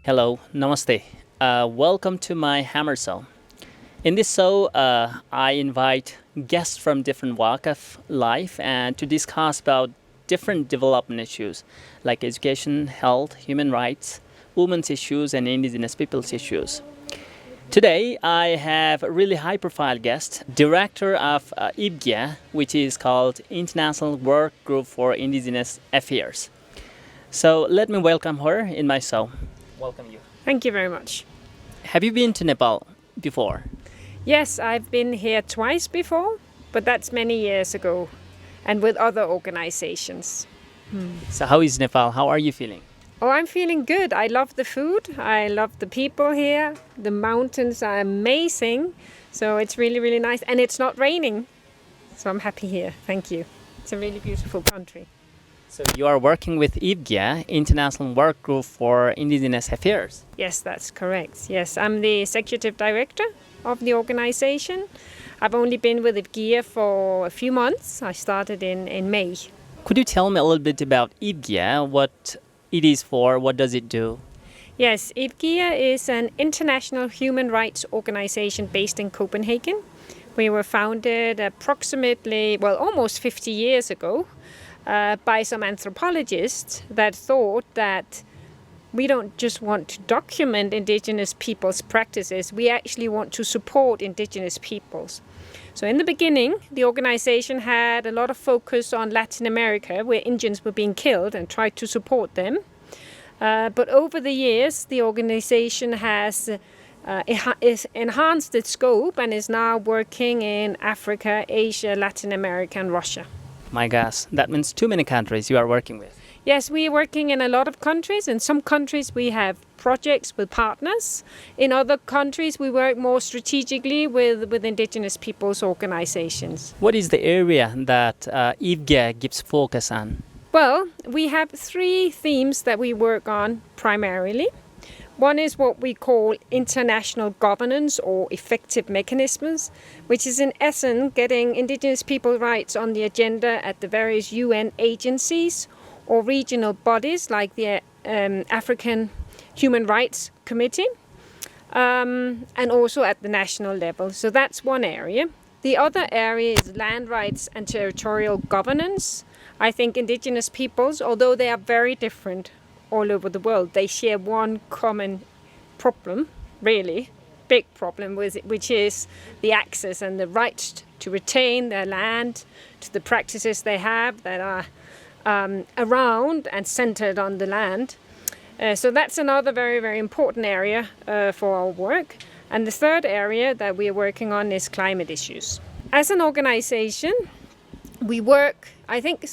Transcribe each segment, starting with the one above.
Hello, namaste. Welcome to my Hammer Show. In this show, I invite guests from different walk of life and to discuss about different development issues like education, health, human rights, women's issues, and indigenous people's issues. Today, I have a really high-profile guest, director of IWGIA, which is called International Work Group for Indigenous Affairs. So let me welcome her in my show. Welcome you. Thank you very much. Have you been to Nepal before? Yes, I've been here twice before, but that's many years ago, and with other organizations. So how is Nepal? How are you feeling? Oh, I'm feeling good. I love the food. I love the people here. The mountains are amazing. So it's really, really nice. And it's not raining. So I'm happy here. Thank you. It's a really beautiful country. So you are working with IWGIA, International Work Group for Indigenous Affairs. Yes, that's correct. Yes, I'm the executive director of the organization. I've only been with IWGIA for a few months. I started in May. Could you tell me a little bit about IWGIA, what it is for, what does it do? Yes, IWGIA is an international human rights organization based in Copenhagen. We were founded almost 50 years ago by some anthropologists that thought that we don't just want to document indigenous people's practices, we actually want to support indigenous peoples. So in the beginning, the organization had a lot of focus on Latin America, where Indians were being killed, and tried to support them. But over the years, the organization has enhanced its scope and is now working in Africa, Asia, Latin America, and Russia. My gosh, that means too many countries you are working with. Yes, we are working in a lot of countries. In some countries we have projects with partners. In other countries we work more strategically with indigenous peoples' organizations. What is the area that IWGIA gives focus on? Well, we have three themes that we work on primarily. One is what we call international governance or effective mechanisms, which is in essence getting indigenous people's rights on the agenda at the various UN agencies or regional bodies like the African Human Rights Committee, and also at the national level. So that's one area. The other area is land rights and territorial governance. I think indigenous peoples, although they are very different all over the world, they share one common problem, really big problem, which is the access and the right to retain their land, to the practices they have that are around and centered on the land. So that's another very, very important area for our work. And the third area that we are working on is climate issues. As an organization, we work, I think,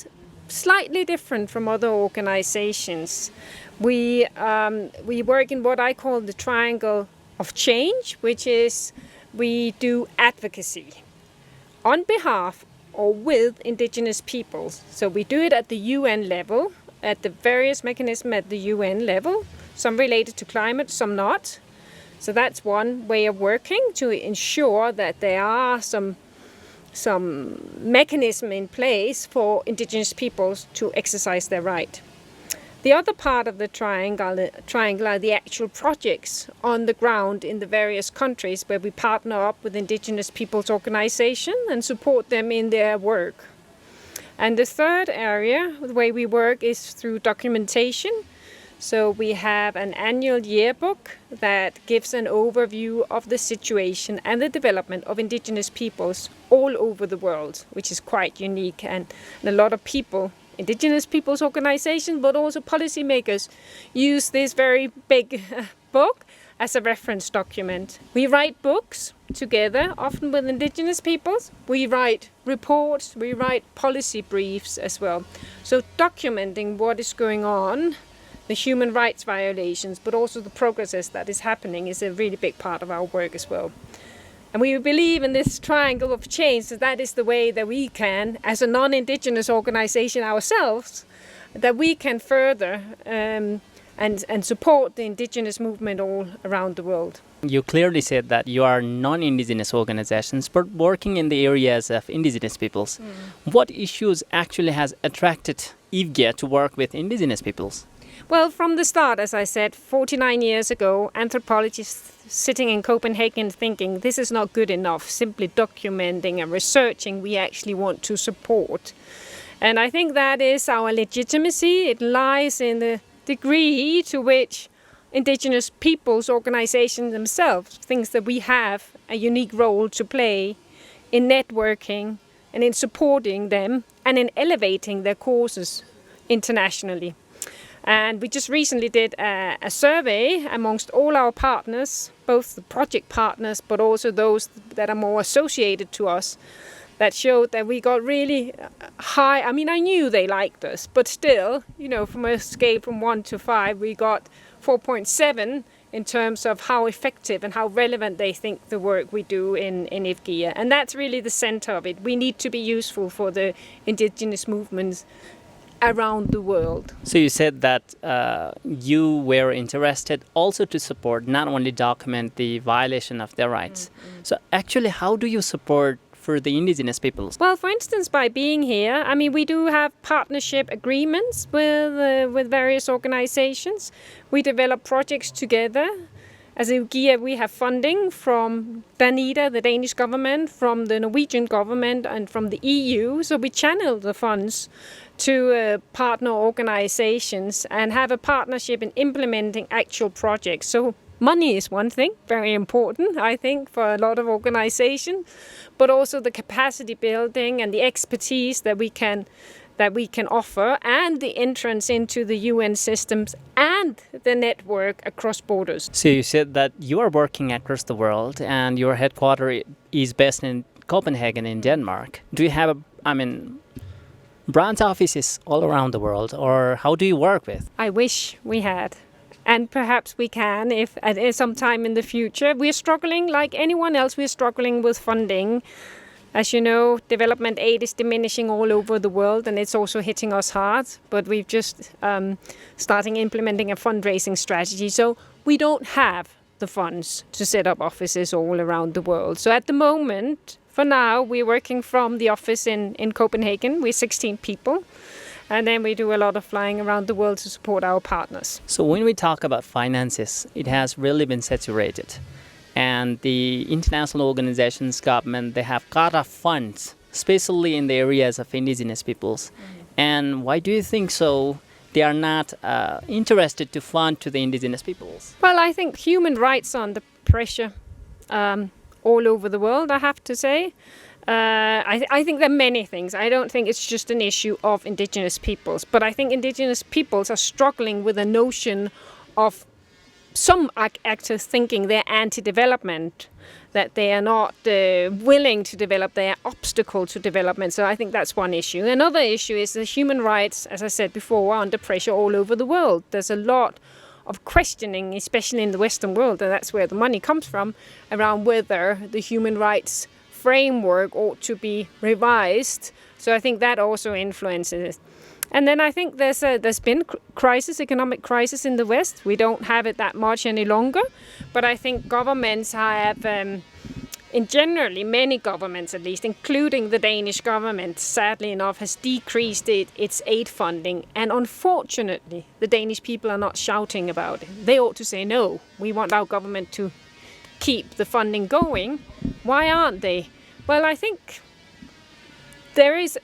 slightly different from other organizations. We work in what I call the triangle of change, which is we do advocacy on behalf or with indigenous peoples. So we do it at the UN level, at the various mechanisms at the UN level, some related to climate, some not. So that's one way of working to ensure that there are some mechanism in place for indigenous peoples to exercise their right. The other part of the triangle are the actual projects on the ground in the various countries where we partner up with indigenous peoples' organization and support them in their work. And the third area, the way we work, is through documentation. So we have an annual yearbook that gives an overview of the situation and the development of indigenous peoples all over the world, which is quite unique. And a lot of people, indigenous peoples organizations, but also policymakers, use this very big book as a reference document. We write books together, often with indigenous peoples. We write reports, we write policy briefs as well. So documenting what is going on, the human rights violations, but also the progresses that is happening is a really big part of our work as well. And we believe in this triangle of change, that is the way that we can, as a non-indigenous organization ourselves, that we can further and support the indigenous movement all around the world. You clearly said that you are non-indigenous organizations, but working in the areas of indigenous peoples. What issues actually has attracted IWGIA to work with indigenous peoples? Well, from the start, as I said, 49 years ago, anthropologists sitting in Copenhagen thinking this is not good enough, simply documenting and researching, we actually want to support. And I think that is our legitimacy. It lies in the degree to which Indigenous peoples' organizations themselves thinks that we have a unique role to play in networking and in supporting them and in elevating their causes internationally. And we just recently did a survey amongst all our partners, both the project partners, but also those that are more associated to us, that showed that we got really high. I mean, I knew they liked us, but still, from a scale from 1 to 5, we got 4.7 in terms of how effective and how relevant they think the work we do in IWGIA. And that's really the center of it. We need to be useful for the indigenous movements around the world. So you said that you were interested also to support, not only document the violation of their rights. So actually, how do you support for the indigenous peoples? Well, for instance, by being here, I mean, we do have partnership agreements with various organizations. We develop projects together. As IWGIA, we have funding from Danida, the Danish government, from the Norwegian government, and from the EU. So we channel the funds to partner organizations and have a partnership in implementing actual projects. So money is one thing, very important, I think, for a lot of organizations, but also the capacity building and the expertise that we can offer, and the entrance into the UN systems and the network across borders. So you said that you are working across the world and your headquarters is based in Copenhagen in Denmark. Do you have branch offices all around the world, or how do you work with? I wish we had. And perhaps we can if at some time in the future. We're struggling like anyone else. We're struggling with funding. As you know, development aid is diminishing all over the world, and it's also hitting us hard. But we've just starting implementing a fundraising strategy. So we don't have the funds to set up offices all around the world. So at the moment, for now, we're working from the office in Copenhagen. We're 16 people. And then we do a lot of flying around the world to support our partners. So when we talk about finances, it has really been saturated. And the international organizations, government, they have cut off funds, especially in the areas of indigenous peoples. And why do you think so? They are not interested to fund to the indigenous peoples? Well, I think human rights are under pressure all over the world, I have to say. I think there are many things. I don't think it's just an issue of indigenous peoples, but I think indigenous peoples are struggling with a notion of some actors thinking they're anti-development, that they are not willing to develop, they are obstacle to development. So I think that's one issue. Another issue is that human rights, as I said before, are under pressure all over the world. There's a lot of questioning, especially in the Western world, and that's where the money comes from, around whether the human rights framework ought to be revised. So I think that also influences it. And then I think there's been economic crisis in the West. We don't have it that much any longer, but I think governments have, in generally many governments at least, including the Danish government, sadly enough, has decreased its aid funding. And unfortunately, the Danish people are not shouting about it. They ought to say, no, we want our government to keep the funding going. Why aren't they? Well, I think there is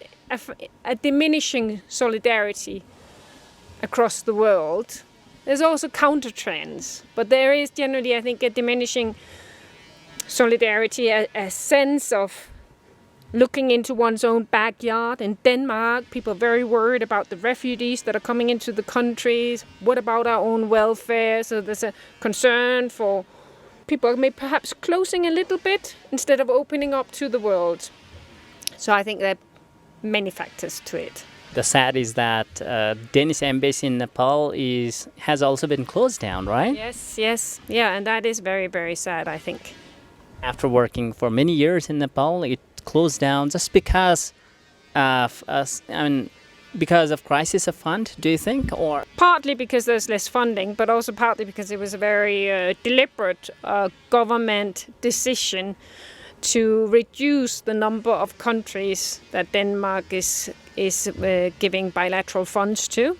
a diminishing solidarity across the world. There's also counter trends, but there is generally, I think, a diminishing solidarity, a sense of looking into one's own backyard. In Denmark, people are very worried about the refugees that are coming into the countries. What about our own welfare? So there's a concern for people may perhaps closing a little bit instead of opening up to the world. So I think there are many factors to it. The sad is that Danish embassy in Nepal has also been closed down, right? Yes. Yeah, and that is very, very sad, I think. After working for many years in Nepal, it closed down just because of because of crisis of fund, do you think? Or partly because there's less funding, but also partly because it was a very deliberate government decision to reduce the number of countries that Denmark is giving bilateral funds to.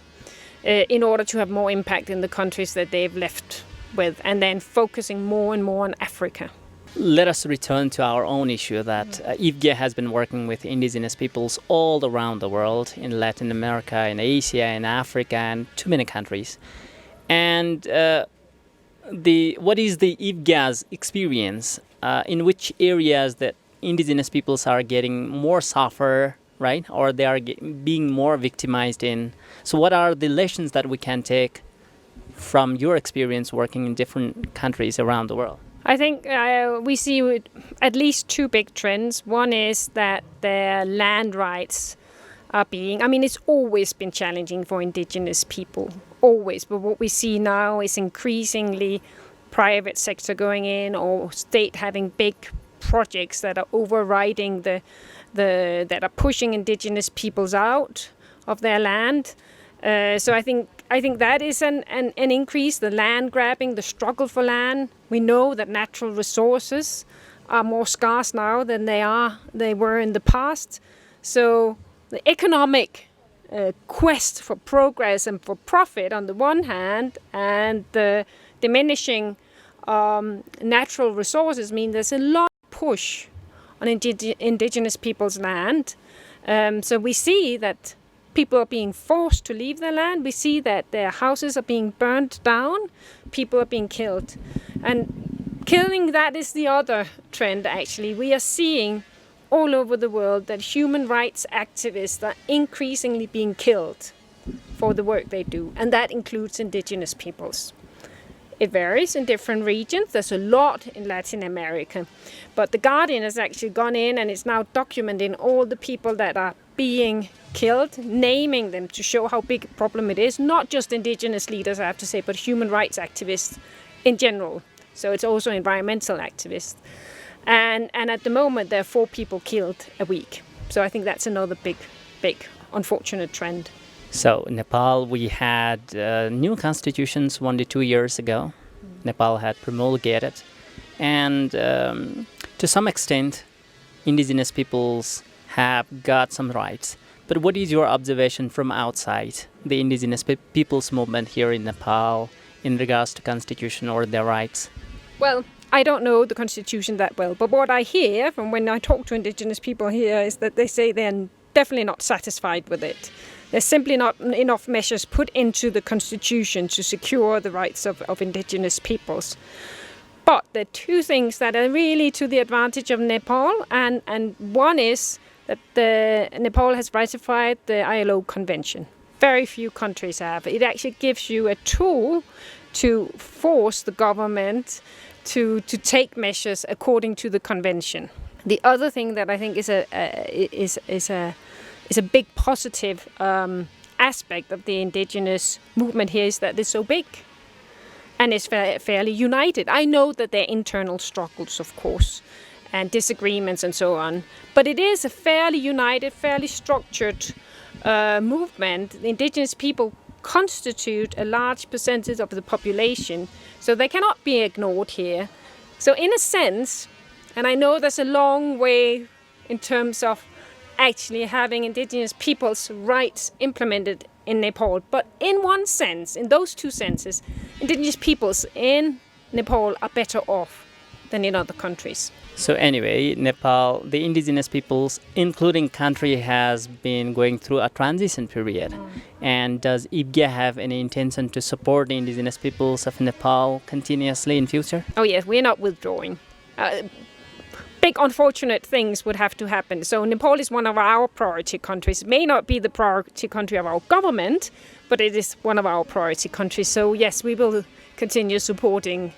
in order to have more impact in the countries that they've left with, and then focusing more and more on Africa. Let us return to our own issue that IWGIA has been working with indigenous peoples all around the world, in Latin America, in Asia, in Africa, and too many countries. And what is the IWGIA's experience? In which areas that indigenous peoples are getting more suffer, right? Or they are being more victimized in? So what are the lessons that we can take from your experience working in different countries around the world? I think we see at least two big trends. One is that their land rights are being, I mean, it's always been challenging for indigenous people, always. But what we see now is increasingly private sector going in, or state having big projects that are overriding that are pushing indigenous peoples out of their land. So I think that is an increase, the land grabbing, the struggle for land. We know that natural resources are more scarce now than they were in the past. So the economic quest for progress and for profit on the one hand, and the diminishing natural resources mean there's a lot of push on indigenous people's land. So we see that people are being forced to leave their land. We see that their houses are being burned down. People are being killed. And killing, that is the other trend, actually. We are seeing all over the world that human rights activists are increasingly being killed for the work they do. And that includes indigenous peoples. It varies in different regions. There's a lot in Latin America. But The Guardian has actually gone in and is now documenting all the people that are being killed, naming them to show how big a problem it is. Not just indigenous leaders, I have to say, but human rights activists in general. So it's also environmental activists. And at the moment, there are 4 people killed a week. So I think that's another big, unfortunate trend. So Nepal, we had new constitutions 1 to 2 years ago. Nepal had promulgated. And to some extent, indigenous peoples have got some rights. But what is your observation from outside the indigenous peoples movement here in Nepal in regards to constitution or their rights? Well, I don't know the constitution that well, but what I hear from when I talk to indigenous people here is that they say they're definitely not satisfied with it. There's simply not enough measures put into the constitution to secure the rights of indigenous peoples. But there are 2 things that are really to the advantage of Nepal, and one is that Nepal has ratified the ILO convention. Very few countries have. It actually gives you a tool to force the government to take measures according to the convention. The other thing that I think is a big positive aspect of the indigenous movement here is that it's so big and it's fairly united. I know that there are internal struggles, of course, and disagreements and so on, but it is a fairly united, fairly structured movement. The indigenous people constitute a large percentage of the population, so they cannot be ignored here. So in a sense, and I know there's a long way in terms of actually having indigenous people's rights implemented in Nepal, but in one sense, in those 2 senses, indigenous peoples in Nepal are better off than in other countries. So anyway, Nepal, the indigenous peoples, including country, has been going through a transition period. And does IWGIA have any intention to support the indigenous peoples of Nepal continuously in future? Oh yes, we're not withdrawing. Big unfortunate things would have to happen. So Nepal is one of our priority countries. It may not be the priority country of our government, but it is one of our priority countries. So yes, we will continue supporting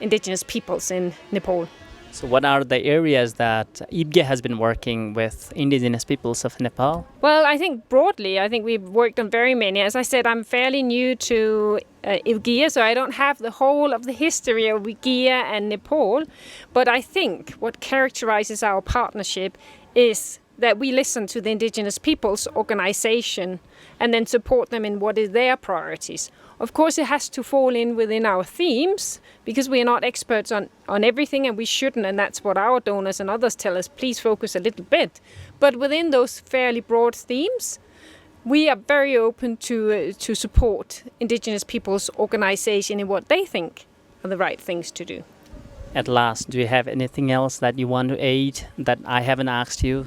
indigenous peoples in Nepal. So what are the areas that IWGIA has been working with indigenous peoples of Nepal? Well, I think broadly, we've worked on very many. As I said, I'm fairly new to IWGIA, so I don't have the whole of the history of IWGIA and Nepal. But I think what characterizes our partnership is that we listen to the indigenous peoples organization and then support them in what is their priorities. Of course, it has to fall in within our themes because we are not experts on everything and we shouldn't, and that's what our donors and others tell us, please focus a little bit. But within those fairly broad themes, We are very open to support Indigenous people's organization in what they think are the right things to do. At last, do you have anything else that you want to add that I haven't asked you?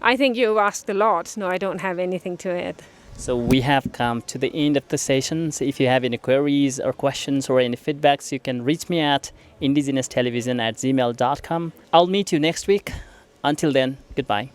I think you've asked a lot. No, I don't have anything to add. So we have come to the end of the session. So if you have any queries or questions or any feedbacks, you can reach me at indigenous television@gmail.com. I'll meet you next week. Until then, goodbye.